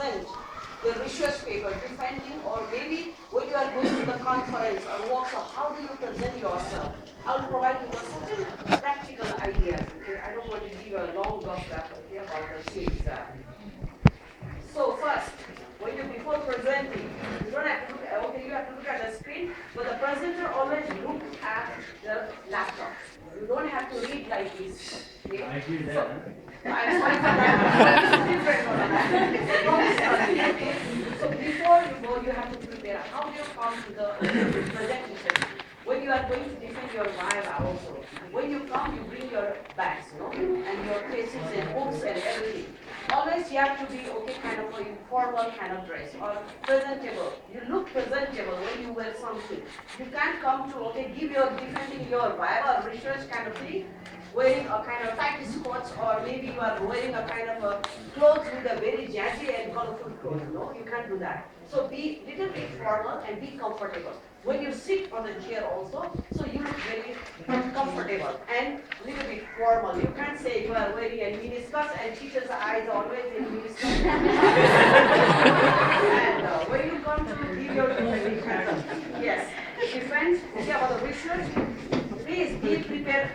present the research paper, defending, or maybe when you are going to the conference or workshop, how do you present yourself? I will provide you with certain practical ideas. Okay, I don't want to give a long gossip about the things. So first, when you before presenting, you don't have to look at, okay, you have to look at the screen, but the presenter always look at the laptop. You don't have to read like this. Okay? I did that. So, I'm sorry for that. It's different for that. Okay? So before you go, you have to prepare. How do you come to the presentation? When you are going to defend your viva also, when you come, you bring your bags, and your cases and books and everything. Always you have to be okay, kind of informal kind of dress or presentable. You look presentable when you wear something. You can't come to give your defending your viva or research kind of thing, wearing a kind of tight squats, or maybe you are wearing a kind of a clothes with a very jazzy and colorful clothes. No, you can't do that. So be little bit formal and be comfortable. When you sit on the chair also, so you look very comfortable and little bit formal. You can't say you are wearing a miniskirt and teacher's eyes are always in miniskirt. And when you come to give your defense, yes, defense, okay, about the research, please be prepared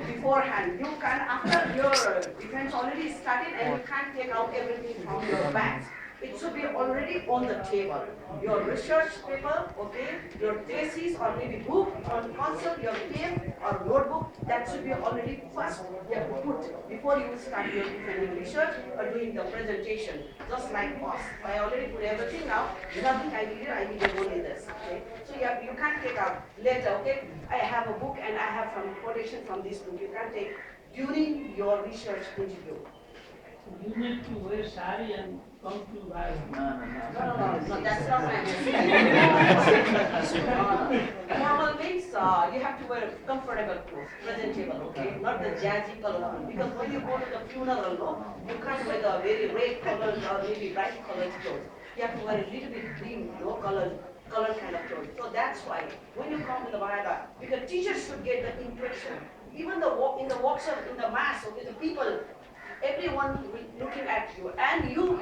beforehand. You can, after your defense already started, and you can't take out everything from your bags. It should be already on the table. Your research paper, okay, your thesis or maybe book on consult, your pen or notebook, that should be already first. You have to put before you start your defending research or doing the presentation. Just like us, I already put everything out. Nothing I needed only this. Okay, so you can't take out later. Okay, I have a book and I have some quotation from this book. You can't take during your research interview. You need to wear sari and come to Bible. No, that's not my Formal means you have to wear comfortable clothes, presentable, okay? Not the jazzy color. Because when you go to the funeral, you can't wear the very red colored or maybe bright colored clothes. You have to wear a little bit green, color kind of clothes. So that's why when you come to the Bible, because teachers should get the impression. Even in the workshop, in the mass, okay, the people, everyone looking at you, and you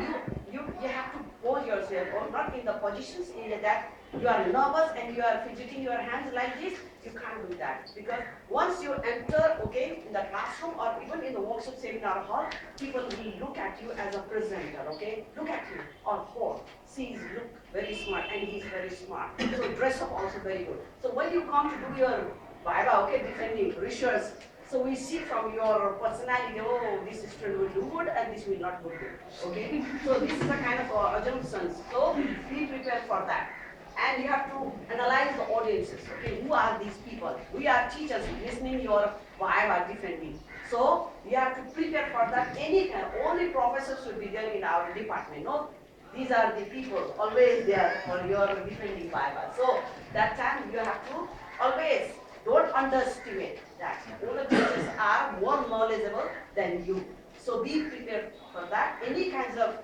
have to hold yourself, or not in the positions in that you are nervous and you are fidgeting your hands like this. You can't do that, because once you enter, okay, in the classroom or even in the workshop seminar hall, people will look at you as a presenter, okay? Look at you, or oh, he's look very smart, and he's very smart. So dress up also very good. So when you come to do your viva, okay, defending research, so we see from your personality, oh, this student will do good and this will not do good. Okay? So this is a kind of assumptions. So be prepared for that. And you have to analyze the audiences. Okay, who are these people? We are teachers listening your viva defending. So you have to prepare for that. Any kind, only professors should be there in our department. No? These are the people always there for your defending viva. So that time you have to always don't underestimate that. All the teachers are more knowledgeable than you. So be prepared for that. Any kinds of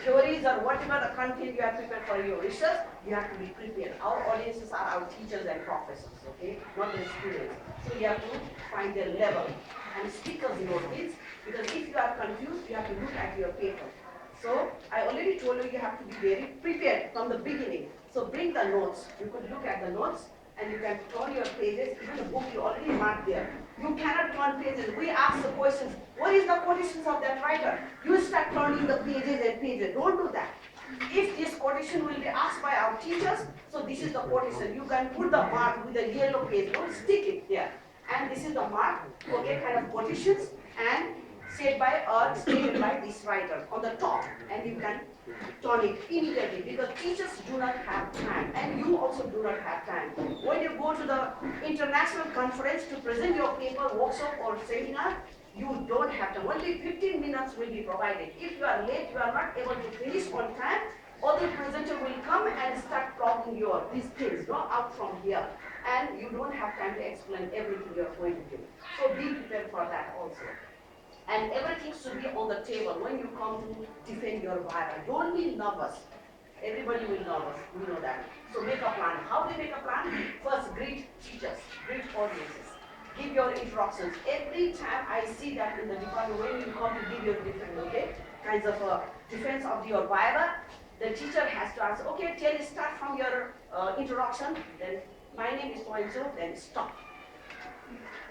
theories or whatever the content you have prepared for your research, you have to be prepared. Our audiences are our teachers and professors, okay, not the students. So you have to find their level. And speakers know this, because if you are confused, you have to look at your paper. So I already told you have to be very prepared from the beginning. So bring the notes. You could look at the notes, and you can turn your pages, even the book you already marked there. You cannot turn pages. We ask the questions, what is the quotations of that writer? You start turning the pages and pages. Don't do that. If this quotation will be asked by our teachers, so this is the quotation. You can put the mark with the yellow page, don't stick it there. And this is the mark, okay, kind of quotations, and said by or stated by this writer on the top, and you can turn it immediately, because teachers do not have time, and you also do not have time. When you go to the international conference to present your paper, workshop or seminar, you don't have time. Only 15 minutes will be provided. If you are late, you are not able to finish on time, other presenter will come and start plugging your these things out from here, and you don't have time to explain everything you are going to do. So be prepared for that also. And everything should be on the table when you come to defend your viva. Don't be nervous. Everybody will nervous. We know that. So make a plan. How do you make a plan? First, greet teachers, greet audiences. Give your introductions. Every time I see that in the department, when you come to give your different, kinds of defense of your Viva, the teacher has to ask, okay, start from your introduction, then my name is so-and-so, then stop.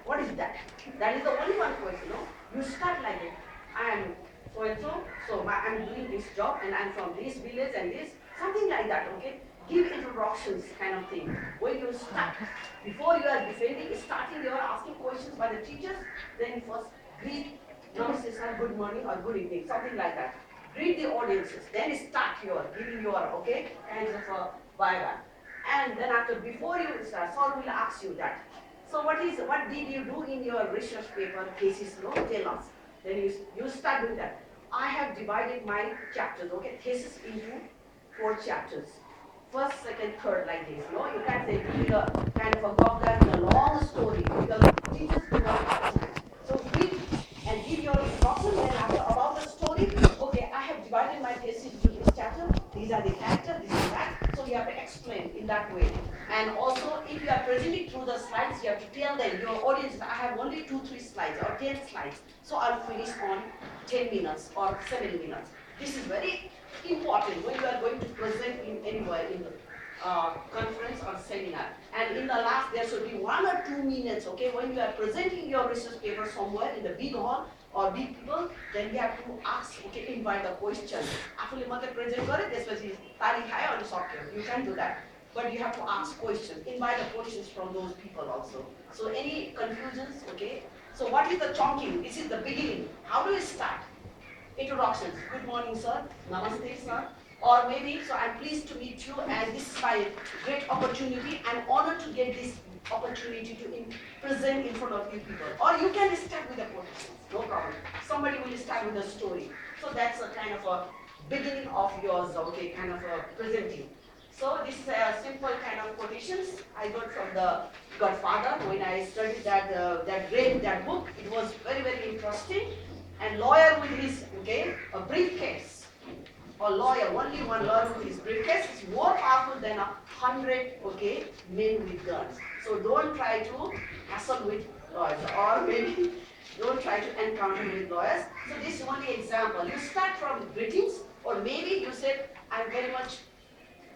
What is that? That is the only one question, no? You start like it. I am so-and-so, so I'm doing this job and I'm from this village and this, something like that, okay? Give introductions kind of thing. When you start, before you are defending, starting, you are asking questions by the teachers, then first greet, namaste sir, good morning or good evening, something like that. Greet the audiences, then start your, giving your, okay, kinds of a viva. And then after, before you start, sir will ask you that. So what did you do in your research paper, thesis, no? Tell us. Then you start doing that. I have divided my chapters, okay, thesis into 4 chapters. First, second, third, like this. No, you can't say give a kind of a program in a long story because teachers do not have time. So read and give your instruction. Then after about the story, okay, I have divided my thesis into this chapter. These are the characters. This is that. So you have to explain in that way. And also, if you are presenting through the slides, you have to tell them your audience. I have only 2-3 slides or 10 slides. So I'll finish on 10 minutes or 7 minutes. This is very important when you are going to present in anywhere in the conference or seminar. And in the last, there should be 1 or 2 minutes, okay, when you are presenting your research paper somewhere in the big hall or big people, then you have to ask, okay, invite a question. आफूले मात्रै present गरे त्यसपछि ताली खायो अनि सक्यो. You can do that. But you have to ask questions, invite the questions from those people also. So any confusions, okay? So what is the chunking? This is the beginning. How do you start? Introductions. Good morning, sir. Namaste, sir. Or maybe, so I'm pleased to meet you and this is my great opportunity. I'm honored to get this opportunity to present in front of you people. Or you can start with a quotation, no problem. Somebody will start with a story. So that's a kind of a beginning of yours, okay, kind of a presenting. So this is a simple kind of quotations I got from the Godfather when I studied read that book. It was very, very interesting. And lawyer with his, okay, a briefcase. A lawyer, only one lawyer with his briefcase is more powerful than 100, okay, men with guns. So don't try to hassle with lawyers or maybe don't try to encounter with lawyers. So this is only example. You start from greetings or maybe you said, I'm very much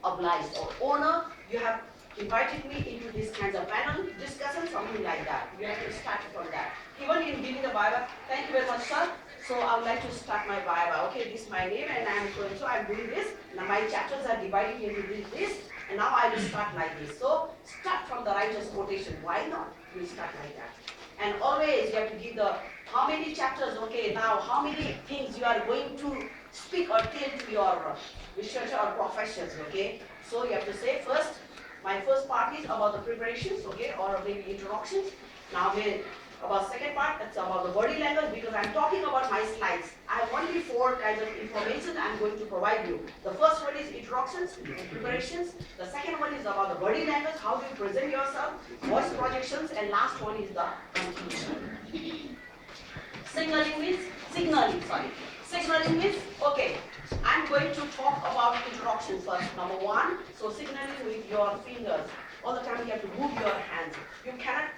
obliged or honor, you have invited me into this kind of panel discussion, something like that. You have to start from that. Even in giving the Viva, thank you very much, sir. So I would like to start my Viva. Okay, this is my name and I am so I'm doing this. Now my chapters are divided into this and now I will start like this. So start from the righteous quotation. Why not? You start like that. And always you have to give the how many chapters, okay, now how many things you are going to speak or tell to your researcher or professors, okay? So you have to say first, my first part is about the preparations, okay, or maybe introductions. Now about second part, that's about the body language because I'm talking about my slides. I have only 4 kinds of information I'm going to provide you. The first one is introductions and preparations. The second one is about the body language, how do you present yourself, voice projections, and last one is the conclusion. Signaling means, okay, I'm going to talk about introduction first. Number 1, so signaling with your fingers. All the time you have to move your hands. You cannot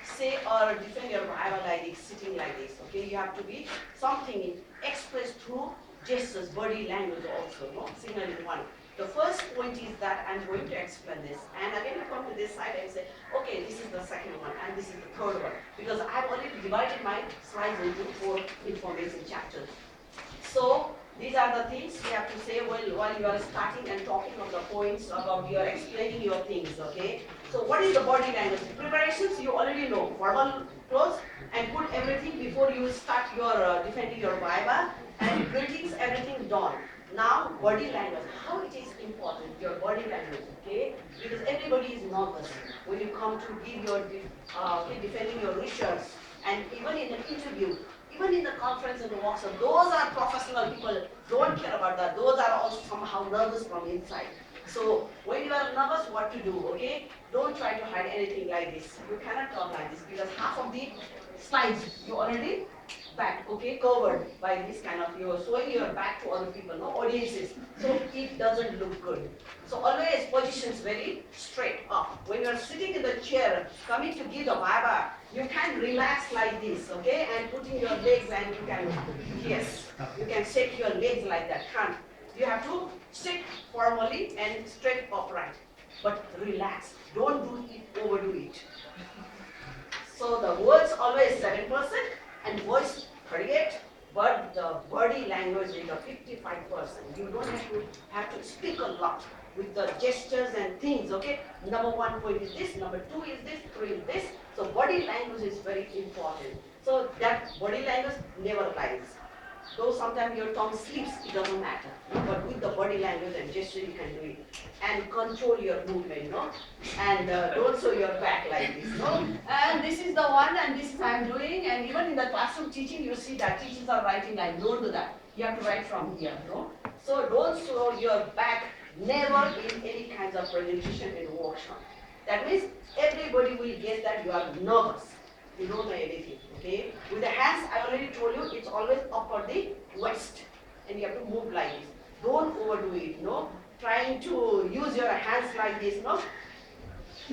say or defend your Bible like this, sitting like this, okay? You have to be something expressed through gestures, body language also, no? Signaling 1. The first point is that I'm going to explain this. And again you come to this side and say, okay, this is the second one and this is the third one. Because I've already divided my slides into 4 information chapters. So these are the things you have to say while you are starting and talking of the points about you are explaining your things, okay? So what is the body language? Preparations you already know. Verbal close and put everything before you start your defending your Viva and greetings, everything done. Now body language, how it is important, your body language, okay? Because everybody is nervous when you come to give your defending your research and even in an interview. Even in the conference and the workshop, those are professional people, don't care about that. Those are also somehow nervous from inside. So when you are nervous, what to do, okay? Don't try to hide anything like this. You cannot talk like this because half of the slides you already back, okay, covered by this kind of, you're showing your back to other people, no, audiences. So it doesn't look good. So always positions very straight up. When you're sitting in the chair, coming to give the baba, you can relax like this, okay, and putting your legs and you can, yes, you can shake your legs like that, can't. You have to sit formally and straight upright, but relax. Don't do it, overdo it. So the words always 7% and voice 38, but the body language is a 55%. You don't have to speak a lot with the gestures and things, okay? Number 1 point is this, number 2 is this, 3 is this. So body language is very important. So that body language never lies. Though sometimes your tongue slips, it doesn't matter. But with the body language and gesture, you can do it. And control your movement, no? And don't show your back like this, no? And this is the one, and this is I'm doing. And even in the classroom teaching, you see that teachers are writing like, don't do that. You have to write from here, no? So don't show your back, never in any kinds of presentation in workshop. That means everybody will guess that you are nervous. You don't know anything, okay? With the hands, I already told you, it's always upper the waist. And you have to move like this. Don't overdo it, no? Trying to use your hands like this, no?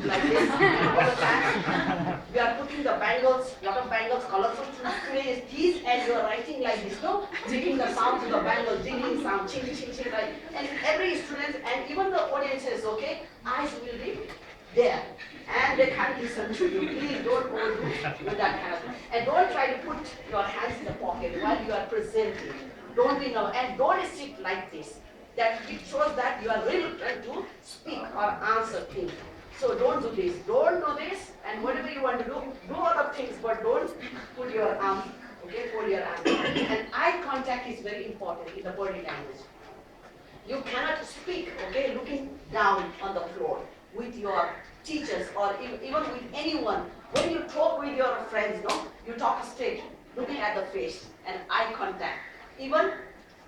Like this, and all the time. We are putting the bangles, lot of bangles, colorful today is these, and you are writing like this, no? Making the sound to the bangle, dinging sound, ching, ching, ching, like. And every student, and even the audiences, okay, eyes will be there. And they can't listen to you. Please don't overdo with that kind of thing. And don't try to put your hands in the pocket while you are presenting. Don't be nervous. And don't sit like this. That it shows that you are really trying to speak or answer things. So don't do this. Don't do this. And whatever you want to do other things, but don't put your arms, okay, fold your arms. And eye contact is very important in the body language. You cannot speak, okay, looking down on the floor with your teachers or even with anyone. When you talk with your friends, no, you talk straight, looking at the face and eye contact. Even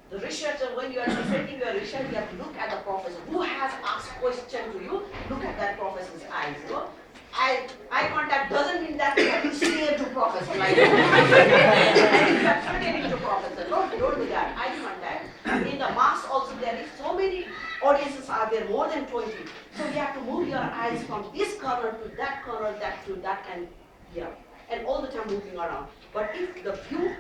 the researcher, when you are defending your research, you have to look at the professor. Who has asked question to you? Look at that professor's eyes. No? Eye contact doesn't mean that you have to stare to professor like that. And you are turning to professor. No, don't do that. Eye contact. In the mass also there is so many audiences are there, more than 20. So you have to move your eyes from this corner to that corner, that to that, and here. And all the time moving around. But if the few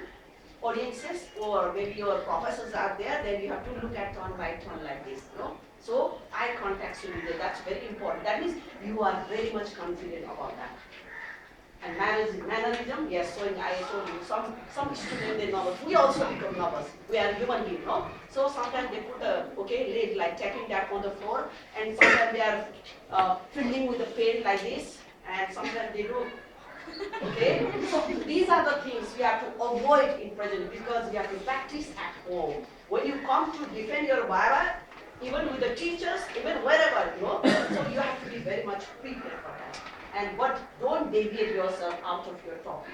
audiences or maybe your professors are there, then you have to look at turn by turn like this. No? So eye contact should be there. That's very important. That means you are very much confident about that. And mannerism, yes, showing, I told you, some students, they nervous. We also become nervous. We are human beings, no? So sometimes they put a, leg, like tapping that on the floor, and sometimes they are fiddling with the pen like this, and sometimes they do, okay? So these are the things we have to avoid in present, because we have to practice at home. When you come to defend your Bible, even with the teachers, even wherever, so you have to be very much prepared for that. But don't deviate yourself out of your topic.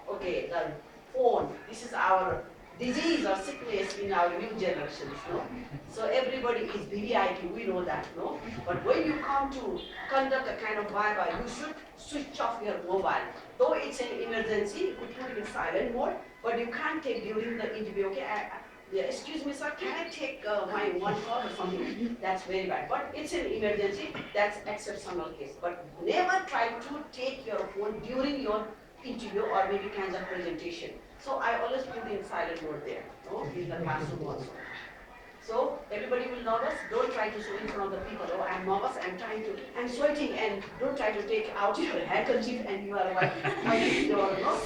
Okay, the phone, this is our disease or sickness in our new generations, no? So everybody is VIP, we know that, no? But when you come to conduct a kind of Bible, you should switch off your mobile. Though it's an emergency, you could put it in silent mode, but you can't take during the interview, okay? Yeah, excuse me, sir, can I take my one call or something? That's very bad. But it's an emergency, that's exceptional case. But never try to take your phone during your interview or maybe kinds of presentation. So I always put in silent mode there, no? In the classroom also. So everybody will nervous, don't try to show in front of the people, oh, I'm nervous, I'm sweating, and don't try to take out your handkerchief and you are wiping your nose.